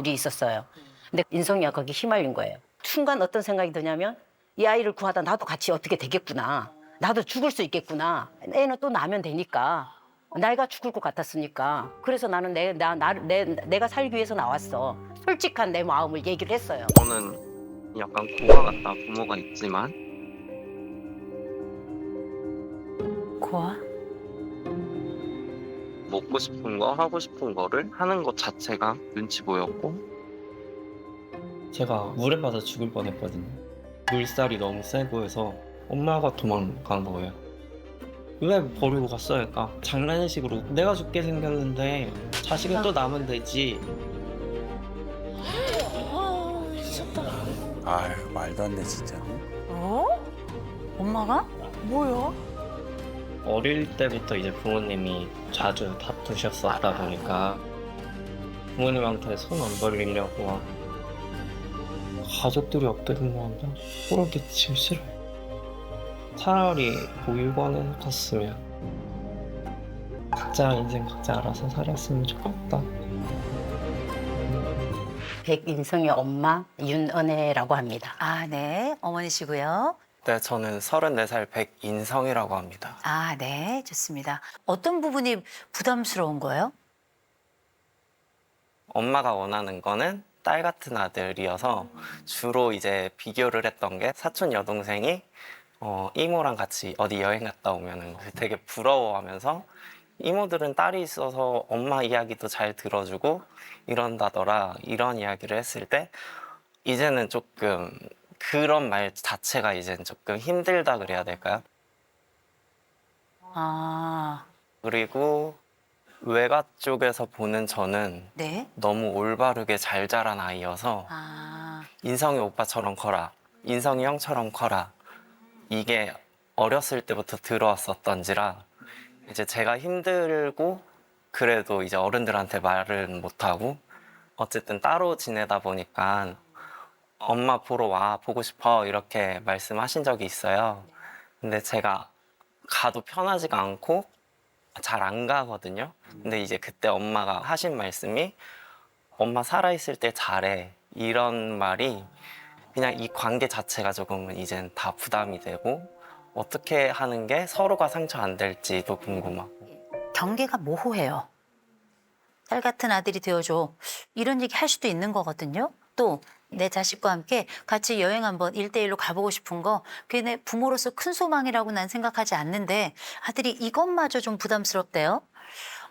둘이 있었어요. 근데 인성이가 거기 휘말린 거예요. 순간 어떤 생각이 드냐면 이 아이를 구하다 나도 같이 어떻게 되겠구나. 나도 죽을 수 있겠구나. 애는 또 나면 되니까. 내가 죽을 것 같았으니까. 그래서 나는 내가 살기 위해서 나왔어. 솔직한 내 마음을 얘기를 했어요. 저는 약간 고아 같다 부모가 있지만 고아? 먹고 싶은 거 하고 싶은 거를 하는 것 자체가 눈치 보였고 제가 물에 빠져 죽을 뻔했거든요. 물살이 너무 세고 해서 엄마가 도망간 거예요. 왜 버리고 갔어? 그러니까 장난식으로 내가 죽게 생겼는데 자식은 또 나면 되지. 아유, 말도 안 돼, 진짜. 어? 엄마가? 뭐야? 어릴 때부터 이제 부모님이 자주 다투셨었다 보니까 부모님한테 손 안 벌리려고 막 가족들이 없대는 건데 그렇게 지금 싫어요. 차라리 보육원에 갔으면 각자 인생 각자 알아서 살았으면 좋겠다. 백인성의 엄마 윤은혜라고 합니다. 아, 네. 어머니시고요. 네, 저는 34살 백인성이라고 합니다. 아, 네. 좋습니다. 어떤 부분이 부담스러운 거예요? 엄마가 원하는 거는 딸 같은 아들이어서 주로 이제 비교를 했던 게 사촌 여동생이 이모랑 같이 어디 여행 갔다 오면은 되게 부러워하면서 이모들은 딸이 있어서 엄마 이야기도 잘 들어주고 이런다더라 이런 이야기를 했을 때 이제는 조금 그런 말 자체가 이제는 조금 힘들다 그래야 될까요? 아, 그리고 외가 쪽에서 보는 저는 네. 너무 올바르게 잘 자란 아이여서 아, 인성이 오빠처럼 커라, 인성이 형처럼 커라 이게 어렸을 때부터 들어왔었던지라 이제 제가 힘들고 그래도 이제 어른들한테 말은 못하고 어쨌든 따로 지내다 보니까 엄마 보러 와 보고 싶어 이렇게 말씀하신 적이 있어요. 근데 제가 가도 편하지가 않고 잘 안 가거든요. 근데 이제 그때 엄마가 하신 말씀이 엄마 살아있을 때 잘해 이런 말이 그냥 이 관계 자체가 조금은 이젠 다 부담이 되고 어떻게 하는 게 서로가 상처 안 될지도 궁금하고 경계가 모호해요. 딸 같은 아들이 되어줘. 이런 얘기 할 수도 있는 거거든요. 또 내 자식과 함께 같이 여행 한번 1대1로 가보고 싶은 거 그게 내 부모로서 큰 소망이라고 난 생각하지 않는데 아들이 이것마저 좀 부담스럽대요.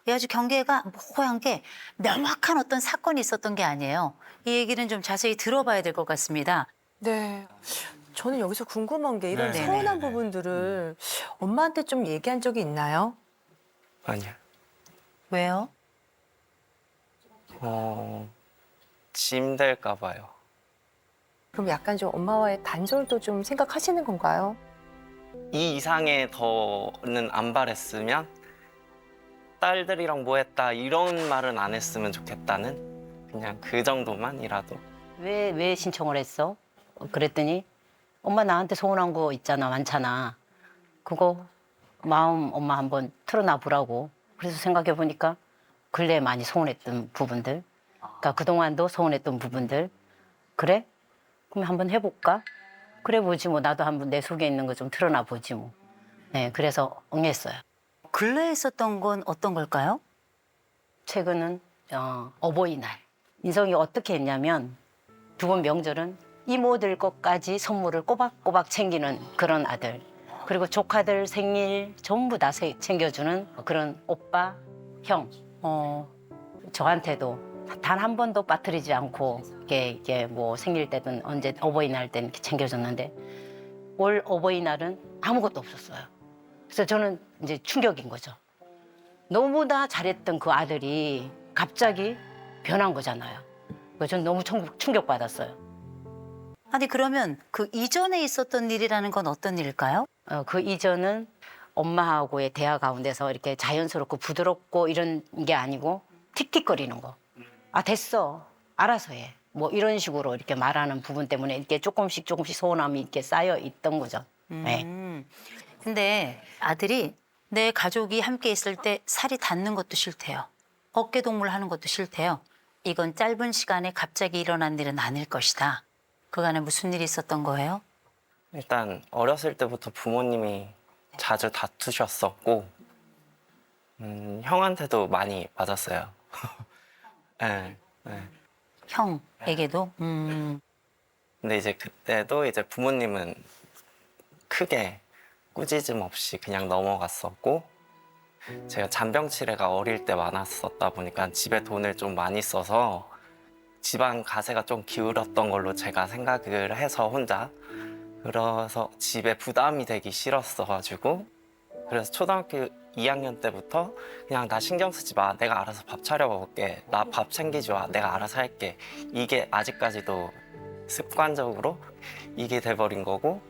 이 아주 경계가 모호한 게 명확한 어떤 사건이 있었던 게 아니에요. 이 얘기는 좀 자세히 들어봐야 될 것 같습니다. 네. 저는 여기서 궁금한 게 이런 네네. 서운한 부분들을 엄마한테 좀 얘기한 적이 있나요? 아니요. 왜요? 짐 될까 봐요. 그럼 약간 좀 엄마와의 단절도 좀 생각하시는 건가요? 이 이상의 더는 안 바랬으면 딸들이랑 뭐 했다 이런 말은 안 했으면 좋겠다는 그냥 그 정도만이라도 왜 신청을 했어? 그랬더니 엄마 나한테 서운한 거 있잖아, 많잖아. 그거 마음 엄마 한번 털어놔 보라고. 그래서 생각해 보니까 근래에 많이 서운했던 부분들, 그러니까 그동안도 서운했던 부분들. 그래? 그럼 한번 해볼까? 그래 보지 뭐. 나도 한번 내 속에 있는 거 좀 털어놔 보지 뭐. 네, 그래서 응했어요. 근래에 있었던 건 어떤 걸까요? 최근은 어버이날. 인성이 어떻게 했냐면 두 번 명절은 이모들 것까지 선물을 꼬박꼬박 챙기는 그런 아들. 그리고 조카들 생일 전부 다 챙겨주는 그런 오빠, 형. 저한테도 단 한 번도 빠뜨리지 않고 이게 뭐 생일 때든 언제 어버이날 때는 이렇게 챙겨줬는데 올 어버이날은 아무것도 없었어요. 그래서 저는 이제 충격인 거죠. 너무나 잘했던 그 아들이 갑자기 변한 거잖아요. 그래서 저는 너무 충격받았어요. 아니 그러면 그 이전에 있었던 일이라는 건 어떤 일일까요? 그 이전은 엄마하고의 대화 가운데서 이렇게 자연스럽고 부드럽고 이런 게 아니고 틱틱거리는 거. 아 됐어, 알아서 해. 뭐 이런 식으로 이렇게 말하는 부분 때문에 이렇게 조금씩 서운함이 이렇게 쌓여 있던 거죠. 네. 근데 아들이 내 가족이 함께 있을 때 살이 닿는 것도 싫대요. 어깨동무를 하는 것도 싫대요. 이건 짧은 시간에 갑자기 일어난 일은 아닐 것이다. 그간에 무슨 일이 있었던 거예요? 일단 어렸을 때부터 부모님이 자주 다투셨었고 형한테도 많이 맞았어요. 네, 네. 형에게도? 근데 이제 그때도 이제 부모님은 크게 꾸짖음 없이 그냥 넘어갔었고 제가 잔병치레가 어릴 때 많았었다 보니까 집에 돈을 좀 많이 써서 집안 가세가 좀 기울었던 걸로 제가 생각을 해서 혼자 그래서 집에 부담이 되기 싫었어가지고 그래서 초등학교 2학년 때부터 그냥 나 신경 쓰지 마. 내가 알아서 밥 차려 먹을게. 나 밥 챙기지 마. 내가 알아서 할게. 이게 아직까지도 습관적으로 이게 돼버린 거고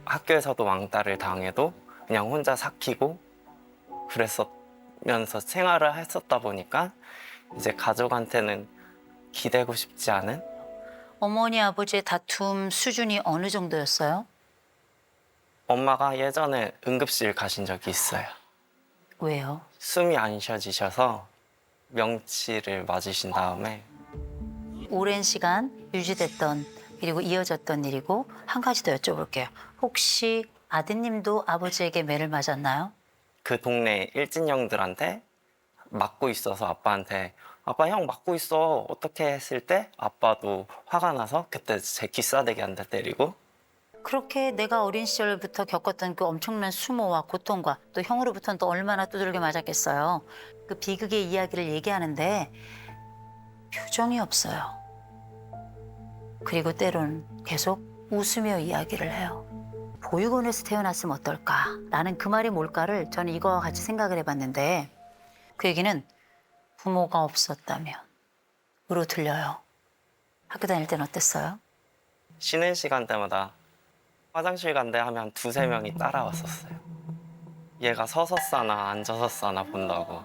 학교에서도 왕따를 당해도 그냥 혼자 삭히고 그랬었면서 생활을 했었다 보니까 이제 가족한테는 기대고 싶지 않은 어머니 아버지의 다툼 수준이 어느 정도였어요? 엄마가 예전에 응급실 가신 적이 있어요. 왜요? 숨이 안 쉬어지셔서 명치를 맞으신 다음에 오랜 시간 유지됐던 그리고 이어졌던 일이고 한 가지 더 여쭤볼게요. 혹시 아드님도 아버지에게 매를 맞았나요? 그 동네 일진형들한테 맞고 있어서 아빠한테 아빠 형 맞고 있어 어떻게 했을 때 아빠도 화가 나서 그때 제 귀싸대기 한 대 때리고 그렇게 내가 어린 시절부터 겪었던 그 엄청난 수모와 고통과 또 형으로부터는 또 얼마나 두들겨 맞았겠어요. 그 비극의 이야기를 얘기하는데 표정이 없어요. 그리고 때론 계속 웃으며 이야기를 해요. 보육원에서 태어났으면 어떨까라는 그 말이 뭘까를 저는 이거와 같이 생각을 해봤는데 그 얘기는 부모가 없었다면 으로 들려요. 학교 다닐 땐 어땠어요? 쉬는 시간대마다 화장실 간대 하면 두세 명이 따라왔었어요. 얘가 서서 싸나 앉아서 싸나 본다고.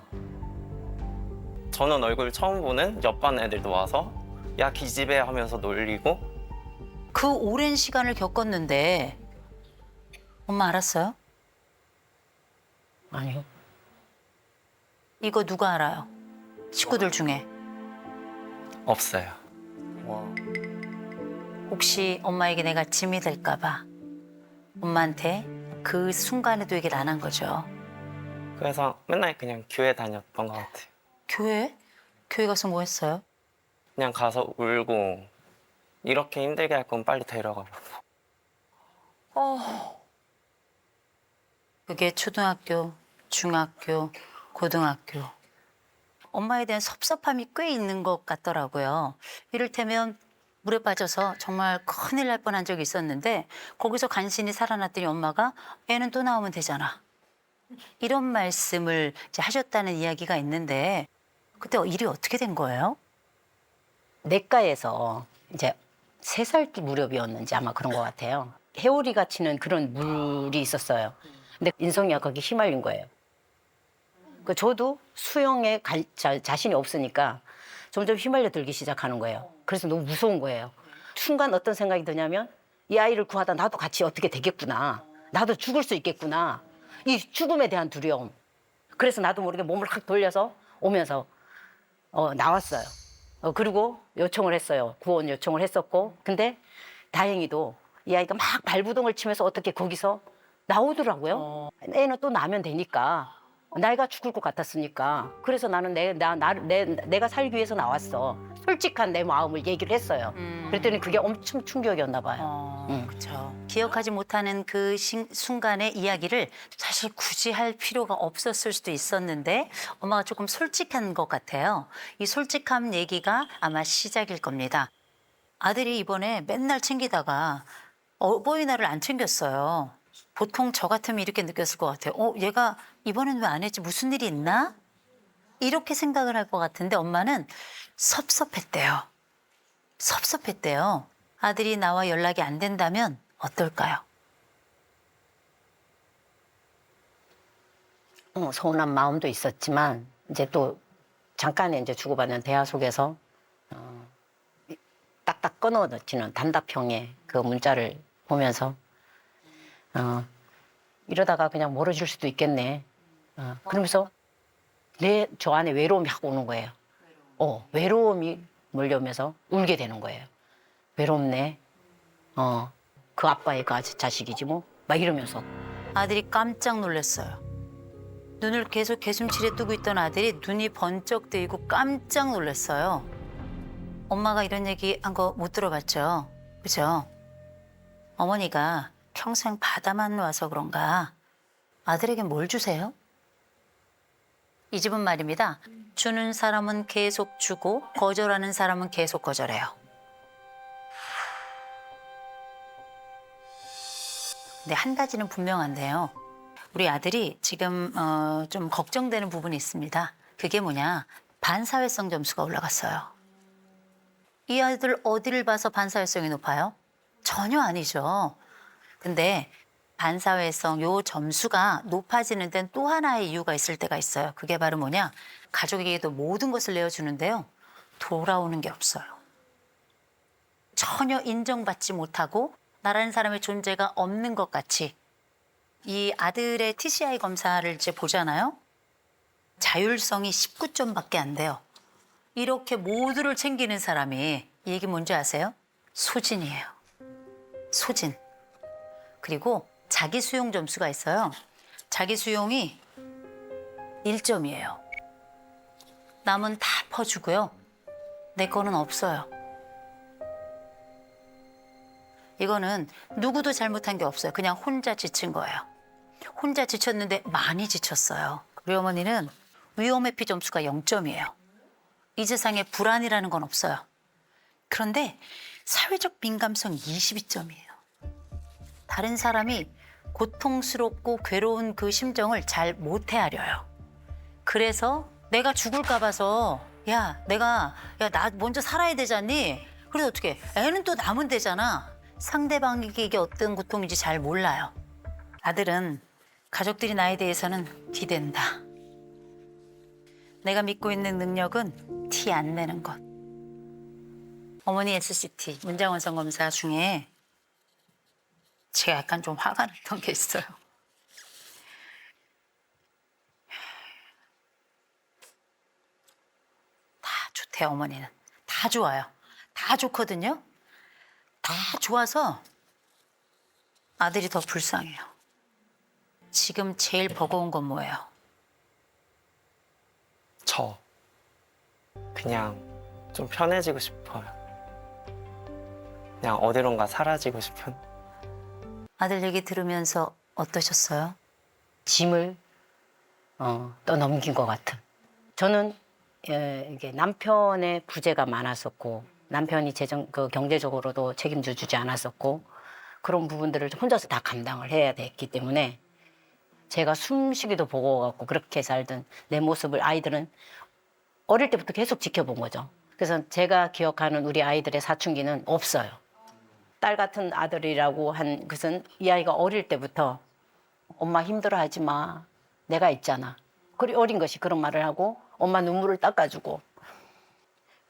저는 얼굴 처음 보는 옆반 애들도 와서 야 기집애 하면서 놀리고 그 오랜 시간을 겪었는데 엄마 알았어요? 아니요. 이거 누가 알아요? 식구들 중에 없어요. 혹시 엄마에게 내가 짐이 될까 봐 엄마한테 그 순간에도 얘기를 안 한 거죠. 그래서 맨날 그냥 교회 다녔던 것 같아요. 교회? 교회 가서 뭐 했어요? 그냥 가서 울고 이렇게 힘들게 할 건 빨리 데려가 보고. 그게 초등학교, 중학교, 고등학교. 엄마에 대한 섭섭함이 꽤 있는 것 같더라고요. 이를테면 물에 빠져서 정말 큰일 날 뻔한 적이 있었는데 거기서 간신히 살아났더니 엄마가 애는 또 나오면 되잖아. 이런 말씀을 이제 하셨다는 이야기가 있는데 그때 일이 어떻게 된 거예요? 내과에서 이제 3살 무렵이었는지 아마 그런 것 같아요. 해오리가 치는 그런 물이 있었어요. 근데 인성이가 거기 휘말린 거예요. 그 저도 수영에 자신이 없으니까 점점 휘말려 들기 시작하는 거예요. 그래서 너무 무서운 거예요. 순간 어떤 생각이 드냐면 이 아이를 구하다 나도 같이 어떻게 되겠구나. 나도 죽을 수 있겠구나. 이 죽음에 대한 두려움. 그래서 나도 모르게 몸을 확 돌려서 오면서 나왔어요. 그리고 요청을 했어요. 구원 요청을 했었고. 근데 다행히도 이 아이가 막 발부동을 치면서 어떻게 거기서 나오더라고요. 애는 또 나면 되니까. 내가 죽을 것 같았으니까. 그래서 나는 내가 살기 위해서 나왔어. 솔직한 내 마음을 얘기를 했어요. 그랬더니 그게 엄청 충격이었나 봐요. 그렇죠. 기억하지 못하는 그 순간의 이야기를 사실 굳이 할 필요가 없었을 수도 있었는데 엄마가 조금 솔직한 것 같아요. 이 솔직한 얘기가 아마 시작일 겁니다. 아들이 이번에 맨날 챙기다가 어버이날을 안 챙겼어요. 보통 저 같으면 이렇게 느꼈을 것 같아요. 얘가 이번엔 왜 안 했지? 무슨 일이 있나? 이렇게 생각을 할 것 같은데 엄마는 섭섭했대요. 섭섭했대요. 아들이 나와 연락이 안 된다면 어떨까요? 서운한 마음도 있었지만 이제 또 잠깐의 이제 주고받는 대화 속에서 딱딱 끊어지는 단답형의 그 문자를 보면서 이러다가 그냥 멀어질 수도 있겠네. 그러면서 저 안에 외로움이 확 오는 거예요. 외로움이 몰려오면서 울게 되는 거예요. 외롭네. 그 아빠의 그 자식이지 뭐. 막 이러면서. 아들이 깜짝 놀랐어요. 눈을 계속 개슴츠레 뜨고 있던 아들이 눈이 번쩍 뜨이고 깜짝 놀랐어요. 엄마가 이런 얘기 한 거 못 들어봤죠? 그죠? 어머니가 평생 바다만 와서 그런가 아들에게 뭘 주세요? 이 집은 말입니다. 주는 사람은 계속 주고 거절하는 사람은 계속 거절해요. 근데 한 가지는 분명한데요. 우리 아들이 지금 좀 걱정되는 부분이 있습니다. 그게 뭐냐? 반사회성 점수가 올라갔어요. 이 아이들 어디를 봐서 반사회성이 높아요? 전혀 아니죠. 근데 반사회성 요 점수가 높아지는 데는 또 하나의 이유가 있을 때가 있어요. 그게 바로 뭐냐? 가족에게도 모든 것을 내어주는데요. 돌아오는 게 없어요. 전혀 인정받지 못하고 나라는 사람의 존재가 없는 것 같이 이 아들의 TCI 검사를 이제 보잖아요. 자율성이 19점밖에 안 돼요. 이렇게 모두를 챙기는 사람이 이 얘기 뭔지 아세요? 소진이에요. 소진. 그리고 자기 수용 점수가 있어요. 자기 수용이 1점이에요. 남은 다 퍼주고요. 내 거는 없어요. 이거는 누구도 잘못한 게 없어요. 그냥 혼자 지친 거예요. 혼자 지쳤는데 많이 지쳤어요. 우리 어머니는 위험회피 점수가 0점이에요. 이 세상에 불안이라는 건 없어요. 그런데 사회적 민감성 22점이에요. 다른 사람이 고통스럽고 괴로운 그 심정을 잘 못 헤아려요. 그래서 내가 죽을까 봐서 나 먼저 살아야 되잖니? 그래서 어떻게 애는 또 남은 되잖아. 상대방에게 이게 어떤 고통인지 잘 몰라요. 아들은 가족들이 나에 대해서는 기댄다. 내가 믿고 있는 능력은 티 안 내는 것. 어머니 SCT 문장원성 검사 중에 제가 약간 좀 화가 났던 게 있어요. 다 좋대요, 어머니는. 다 좋아요. 다 좋거든요. 다 좋아서 아들이 더 불쌍해요. 지금 제일 버거운 건 뭐예요? 저 그냥 좀 편해지고 싶어요. 그냥 어디론가 사라지고 싶은. 아들 얘기 들으면서 어떠셨어요? 짐을 떠넘긴 것 같은. 저는 이게 남편의 부재가 많았었고 남편이 경제적으로도 책임져 주지 않았었고 그런 부분들을 혼자서 다 감당을 해야 됐기 때문에 제가 숨쉬기도 버거워갖고 그렇게 살던 내 모습을 아이들은 어릴 때부터 계속 지켜본 거죠. 그래서 제가 기억하는 우리 아이들의 사춘기는 없어요. 딸 같은 아들이라고 한 것은 이 아이가 어릴 때부터 엄마 힘들어하지 마. 내가 있잖아. 그리 어린 것이 그런 말을 하고 엄마 눈물을 닦아주고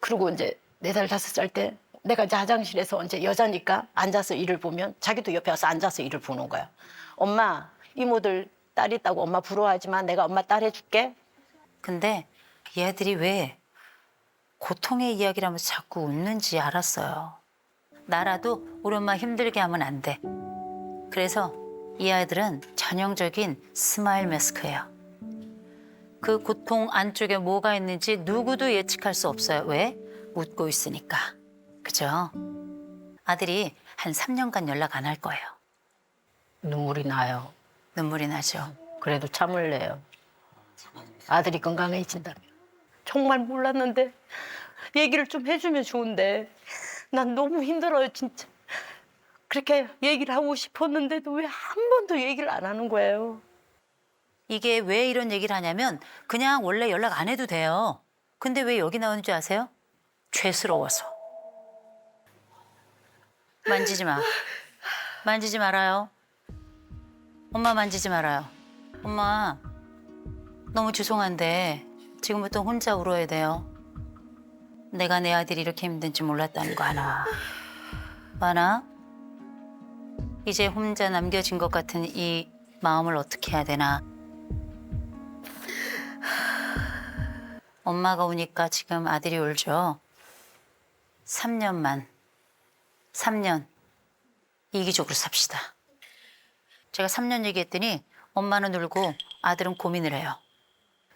그리고 이제 4살, 5살 때 내가 이제 화장실에서 이제 여자니까 앉아서 일을 보면 자기도 옆에 와서 앉아서 일을 보는 거야. 엄마, 이모들 딸 있다고 엄마 부러워하지만 내가 엄마 딸 해줄게. 근데 이 아들이 왜 고통의 이야기를 하면서 자꾸 웃는지 알았어요. 나라도 우리 엄마 힘들게 하면 안 돼. 그래서 이 아이들은 전형적인 스마일 마스크예요. 그 고통 안쪽에 뭐가 있는지 누구도 예측할 수 없어요. 왜? 웃고 있으니까. 그죠? 아들이 한 3년간 연락 안 할 거예요. 눈물이 나요. 눈물이 나죠. 그래도 참을래요. 아들이 건강해진다면. 정말 몰랐는데 얘기를 좀 해주면 좋은데 난 너무 힘들어요, 진짜. 그렇게 얘기를 하고 싶었는데도 왜 한 번도 얘기를 안 하는 거예요. 이게 왜 이런 얘기를 하냐면 그냥 원래 연락 안 해도 돼요. 근데 왜 여기 나오는 줄 아세요? 죄스러워서. 만지지 마. 만지지 말아요. 엄마 만지지 말아요. 엄마 너무 죄송한데 지금부터 혼자 울어야 돼요. 내가 내 아들이 이렇게 힘든지 몰랐다는 거 아나? 아나? 이제 혼자 남겨진 것 같은 이 마음을 어떻게 해야 되나? 엄마가 우니까 지금 아들이 울죠. 3년 이기적으로 삽시다. 제가 3년 얘기했더니 엄마는 울고 아들은 고민을 해요.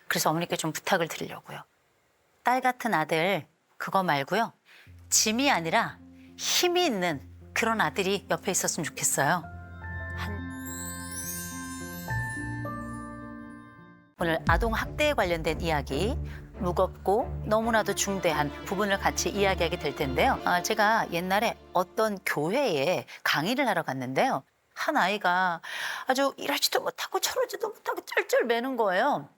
그래서 어머니께 좀 부탁을 드리려고요. 딸 같은 아들 그거 말고요. 짐이 아니라 힘이 있는 그런 아들이 옆에 있었으면 좋겠어요. 오늘 아동학대에 관련된 이야기, 무겁고 너무나도 중대한 부분을 같이 이야기하게 될 텐데요. 제가 옛날에 어떤 교회에 강의를 하러 갔는데요. 한 아이가 아주 이러지도 못하고 저러지도 못하고 쩔쩔 매는 거예요.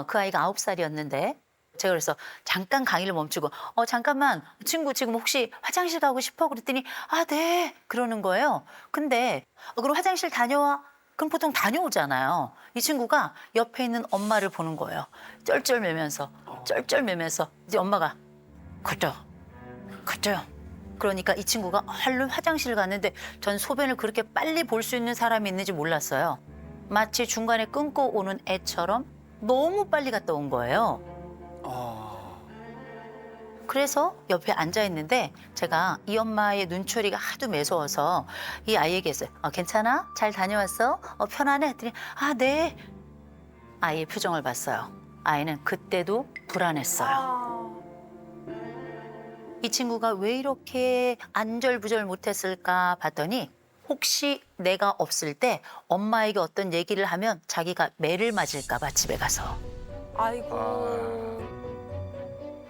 그 아이가 9살이었는데 제가 그래서 잠깐 강의를 멈추고 잠깐만 친구 지금 혹시 화장실 가고 싶어? 그랬더니 네 그러는 거예요. 근데 그럼 화장실 다녀와? 그럼 보통 다녀오잖아요. 이 친구가 옆에 있는 엄마를 보는 거예요. 쩔쩔 매면서 이제 엄마가 가죠. 그러니까 이 친구가 얼른 화장실을 갔는데 전 소변을 그렇게 빨리 볼 수 있는 사람이 있는지 몰랐어요. 마치 중간에 끊고 오는 애처럼 너무 빨리 갔다 온 거예요. 그래서 옆에 앉아 있는데 제가 이 엄마의 눈초리가 하도 매서워서 이 아이에게 했어요. 괜찮아? 잘 다녀왔어? 편안해? 했더니 네. 아이의 표정을 봤어요. 아이는 그때도 불안했어요. 이 친구가 왜 이렇게 안절부절 못했을까 봤더니 혹시 내가 없을 때 엄마에게 어떤 얘기를 하면 자기가 매를 맞을까 봐 집에 가서. 아이고.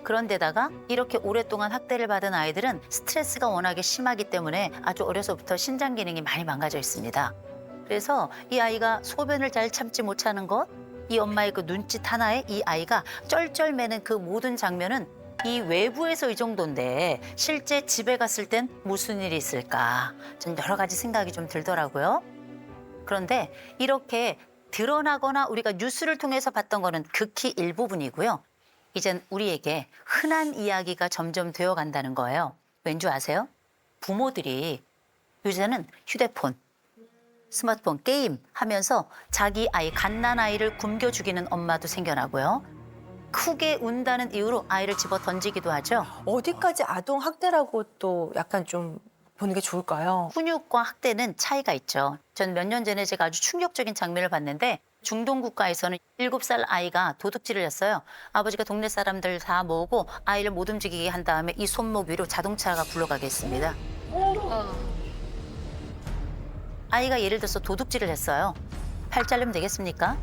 그런데다가 이렇게 오랫동안 학대를 받은 아이들은 스트레스가 워낙에 심하기 때문에 아주 어려서부터 신장 기능이 많이 망가져 있습니다. 그래서 이 아이가 소변을 잘 참지 못하는 것, 이 엄마의 그 눈짓 하나에 이 아이가 쩔쩔 매는 그 모든 장면은 이 외부에서 이 정도인데 실제 집에 갔을 땐 무슨 일이 있을까? 전 여러 가지 생각이 좀 들더라고요. 그런데 이렇게 드러나거나 우리가 뉴스를 통해서 봤던 거는 극히 일부분이고요. 이젠 우리에게 흔한 이야기가 점점 되어간다는 거예요. 왠 줄 아세요? 부모들이 요새는 휴대폰, 스마트폰, 게임 하면서 자기 아이, 갓난아이를 굶겨 죽이는 엄마도 생겨나고요. 크게 운다는 이유로 아이를 집어 던지기도 하죠. 어디까지 아동 학대라고 또 약간 좀 보는 게 좋을까요? 훈육과 학대는 차이가 있죠. 전 몇 년 전에 제가 아주 충격적인 장면을 봤는데 중동 국가에서는 7살 아이가 도둑질을 했어요. 아버지가 동네 사람들 다 모으고 아이를 못 움직이게 한 다음에 이 손목 위로 자동차가 굴러가게 했습니다. 아이가 예를 들어서 도둑질을 했어요. 팔 자르면 되겠습니까?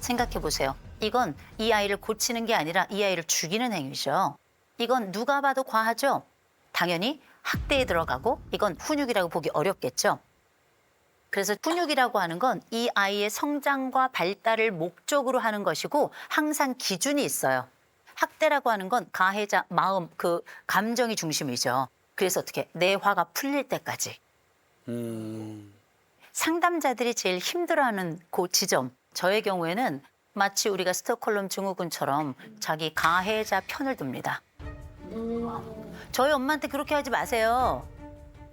생각해 보세요. 이건 이 아이를 고치는 게 아니라 이 아이를 죽이는 행위죠. 이건 누가 봐도 과하죠. 당연히 학대에 들어가고 이건 훈육이라고 보기 어렵겠죠. 그래서 훈육이라고 하는 건 이 아이의 성장과 발달을 목적으로 하는 것이고 항상 기준이 있어요. 학대라고 하는 건 가해자 마음, 그 감정이 중심이죠. 그래서 어떻게 내 화가 풀릴 때까지. 상담자들이 제일 힘들어하는 그 지점. 저의 경우에는 마치 우리가 스톡홀름 증후군처럼 자기 가해자 편을 듭니다. 저희 엄마한테 그렇게 하지 마세요.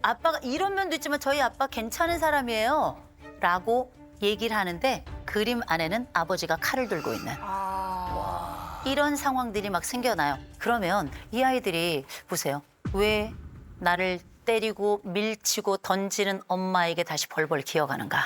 아빠가 이런 면도 있지만 저희 아빠 괜찮은 사람이에요. 라고 얘기를 하는데 그림 안에는 아버지가 칼을 들고 있는 이런 상황들이 막 생겨나요. 그러면 이 아이들이 보세요. 왜 나를 때리고 밀치고 던지는 엄마에게 다시 벌벌 기어가는가.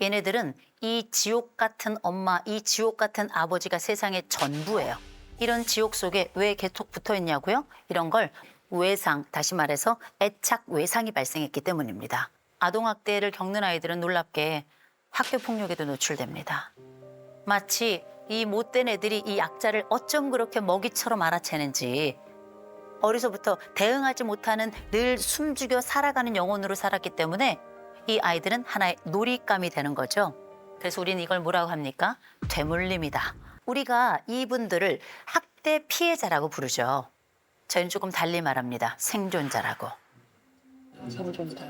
얘네들은 이 지옥 같은 엄마, 이 지옥 같은 아버지가 세상의 전부예요. 이런 지옥 속에 왜 계속 붙어 있냐고요? 이런 걸 외상, 다시 말해서 애착 외상이 발생했기 때문입니다. 아동학대를 겪는 아이들은 놀랍게 학교폭력에도 노출됩니다. 마치 이 못된 애들이 이 약자를 어쩜 그렇게 먹이처럼 알아채는지 어려서부터 대응하지 못하는 늘 숨죽여 살아가는 영혼으로 살았기 때문에 이 아이들은 하나의 놀잇감이 되는 거죠. 그래서 우리는 이걸 뭐라고 합니까? 되물림이다. 우리가 이분들을 학대 피해자라고 부르죠. 저희는 조금 달리 말합니다. 생존자라고. 생존자.